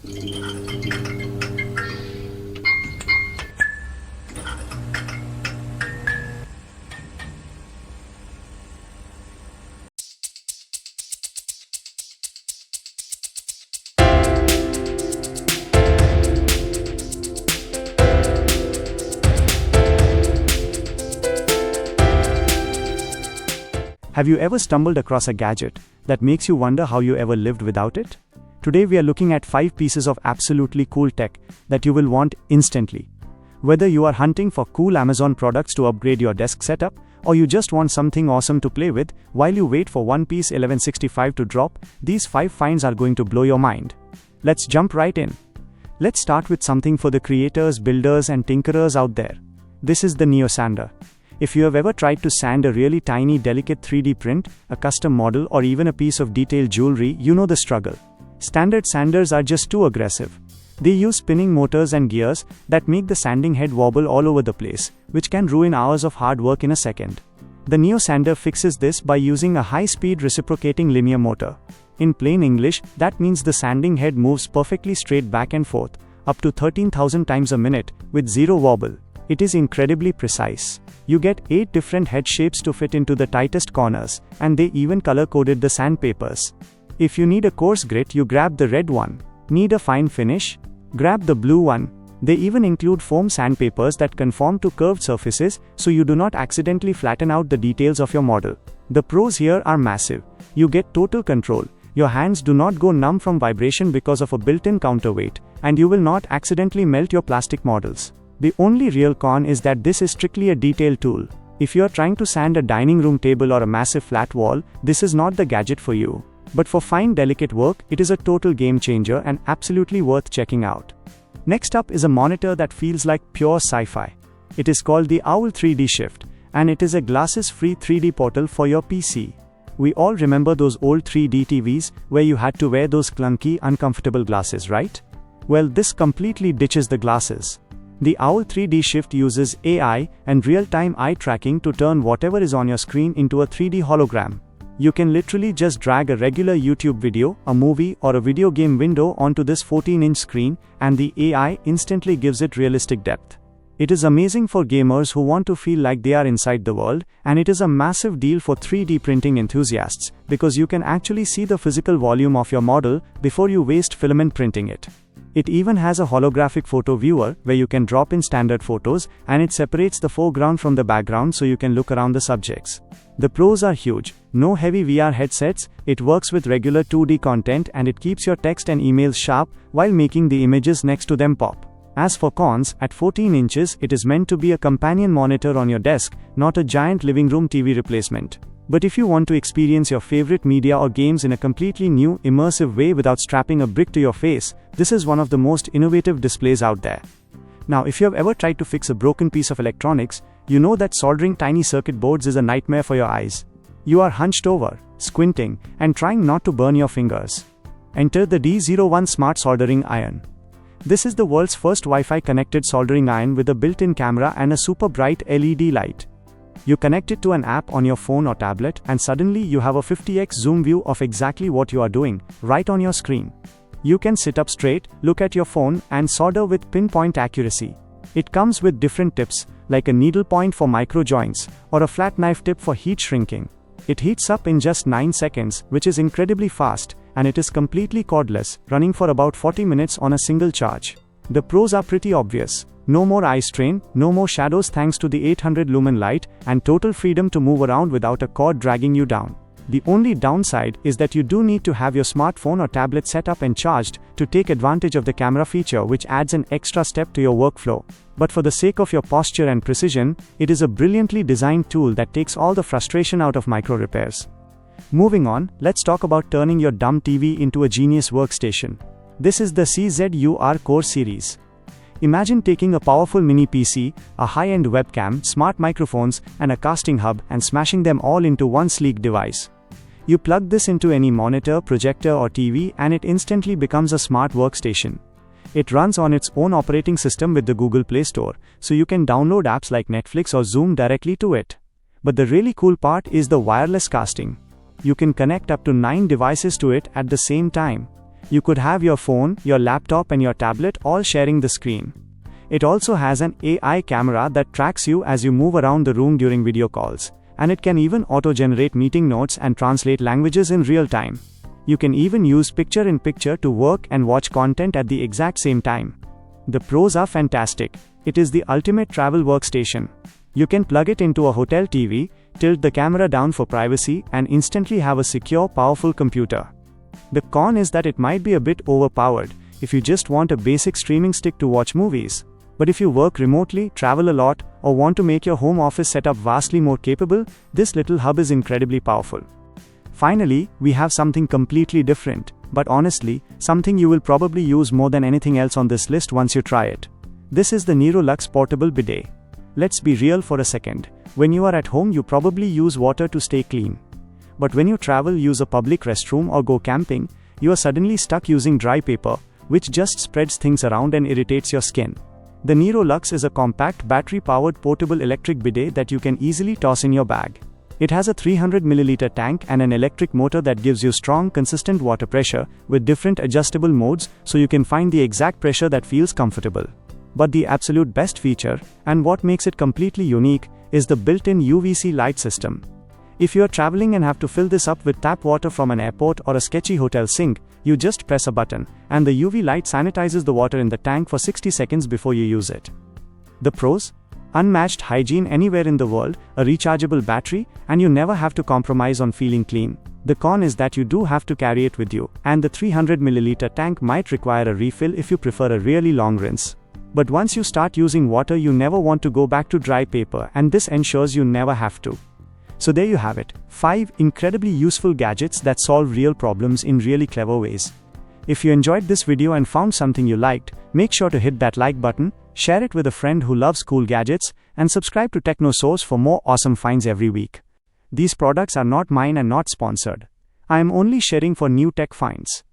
Have you ever stumbled across a gadget that makes you wonder how you ever lived without it? Today we are looking at 5 pieces of absolutely cool tech that you will want instantly. Whether you are hunting for cool Amazon products to upgrade your desk setup, or you just want something awesome to play with while you wait for One Piece 1165 to drop, these 5 finds are going to blow your mind. Let's jump right in. Let's start with something for the creators, builders and tinkerers out there. This is the Neo Sander. If you have ever tried to sand a really tiny delicate 3D print, a custom model or even a piece of detailed jewelry, you know the struggle. Standard sanders are just too aggressive. They use spinning motors and gears that make the sanding head wobble all over the place, which can ruin hours of hard work in a second. The Neo Sander fixes this by using a high-speed reciprocating linear motor. In plain English, that means the sanding head moves perfectly straight back and forth, up to 13,000 times a minute, with zero wobble. It is incredibly precise. You get 8 different head shapes to fit into the tightest corners, and they even color-coded the sandpapers. If you need a coarse grit, you grab the red one. Need a fine finish? Grab the blue one. They even include foam sandpapers that conform to curved surfaces, so you do not accidentally flatten out the details of your model. The pros here are massive. You get total control. Your hands do not go numb from vibration because of a built-in counterweight, and you will not accidentally melt your plastic models. The only real con is that this is strictly a detail tool. If you are trying to sand a dining room table or a massive flat wall, this is not the gadget for you. But for fine delicate work, it is a total game changer and absolutely worth checking out. Next up is a monitor that feels like pure sci-fi. It is called the Owl 3D Shift, and it is a glasses-free 3D portal for your PC. We all remember those old 3D TVs where you had to wear those clunky, uncomfortable glasses, right? Well, this completely ditches the glasses. The Owl 3D Shift uses AI and real-time eye tracking to turn whatever is on your screen into a 3D hologram. You can literally just drag a regular YouTube video, a movie, or a video game window onto this 14-inch screen, and the AI instantly gives it realistic depth. It is amazing for gamers who want to feel like they are inside the world, and it is a massive deal for 3D printing enthusiasts, because you can actually see the physical volume of your model before you waste filament printing it. It even has a holographic photo viewer where you can drop in standard photos, and it separates the foreground from the background so you can look around the subjects. The pros are huge. No heavy VR headsets, it works with regular 2D content, and it keeps your text and emails sharp while making the images next to them pop. As for cons, at 14 inches, it is meant to be a companion monitor on your desk, not a giant living room TV replacement. But if you want to experience your favorite media or games in a completely new, immersive way without strapping a brick to your face, this is one of the most innovative displays out there. Now, if you have ever tried to fix a broken piece of electronics, you know that soldering tiny circuit boards is a nightmare for your eyes. You are hunched over, squinting, and trying not to burn your fingers. Enter the D01 Smart Soldering Iron. This is the world's first Wi-Fi connected soldering iron with a built-in camera and a super bright LED light. You connect it to an app on your phone or tablet, and suddenly you have a 50x zoom view of exactly what you are doing, right on your screen. You can sit up straight, look at your phone, and solder with pinpoint accuracy. It comes with different tips, like a needle point for micro joints, or a flat knife tip for heat shrinking. It heats up in just 9 seconds, which is incredibly fast, and it is completely cordless, running for about 40 minutes on a single charge. The pros are pretty obvious. No more eye strain, no more shadows thanks to the 800 lumen light, and total freedom to move around without a cord dragging you down. The only downside is that you do need to have your smartphone or tablet set up and charged to take advantage of the camera feature, which adds an extra step to your workflow. But for the sake of your posture and precision, it is a brilliantly designed tool that takes all the frustration out of micro repairs. Moving on, let's talk about turning your dumb TV into a genius workstation. This is the CZUR Core series. Imagine taking a powerful mini PC, a high-end webcam, smart microphones, and a casting hub, and smashing them all into one sleek device. You plug this into any monitor, projector, or TV, and it instantly becomes a smart workstation. It runs on its own operating system with the Google Play Store, so you can download apps like Netflix or Zoom directly to it. But the really cool part is the wireless casting. You can connect up to 9 devices to it at the same time. You could have your phone, your laptop and your tablet all sharing the screen. It also has an AI camera that tracks you as you move around the room during video calls, and it can even auto-generate meeting notes and translate languages in real time. You can even use picture-in-picture to work and watch content at the exact same time. The pros are fantastic. It is the ultimate travel workstation. You can plug it into a hotel TV, tilt the camera down for privacy, and instantly have a secure, powerful computer. The con is that it might be a bit overpowered if you just want a basic streaming stick to watch movies. But if you work remotely, travel a lot, or want to make your home office setup vastly more capable, this little hub is incredibly powerful. Finally, we have something completely different, but honestly, something you will probably use more than anything else on this list once you try it. This is the Nerolux Portable Bidet. Let's be real for a second. When you are at home, you probably use water to stay clean. But when you travel, use a public restroom or go camping, you are suddenly stuck using dry paper, which just spreads things around and irritates your skin. The Nerolux is a compact battery-powered portable electric bidet that you can easily toss in your bag. It has a 300 ml tank and an electric motor that gives you strong, consistent water pressure with different adjustable modes, so you can find the exact pressure that feels comfortable. But the absolute best feature, and what makes it completely unique, is the built-in UVC light system. If you are traveling and have to fill this up with tap water from an airport or a sketchy hotel sink, you just press a button, and the UV light sanitizes the water in the tank for 60 seconds before you use it. The pros? Unmatched hygiene anywhere in the world, a rechargeable battery, and you never have to compromise on feeling clean. The con is that you do have to carry it with you, and the 300 ml tank might require a refill if you prefer a really long rinse. But once you start using water, you never want to go back to dry paper, and this ensures you never have to. So there you have it, 5 incredibly useful gadgets that solve real problems in really clever ways. If you enjoyed this video and found something you liked, make sure to hit that like button, share it with a friend who loves cool gadgets, and subscribe to Techno for more awesome finds every week. These products are not mine and not sponsored. I am only sharing for new tech finds.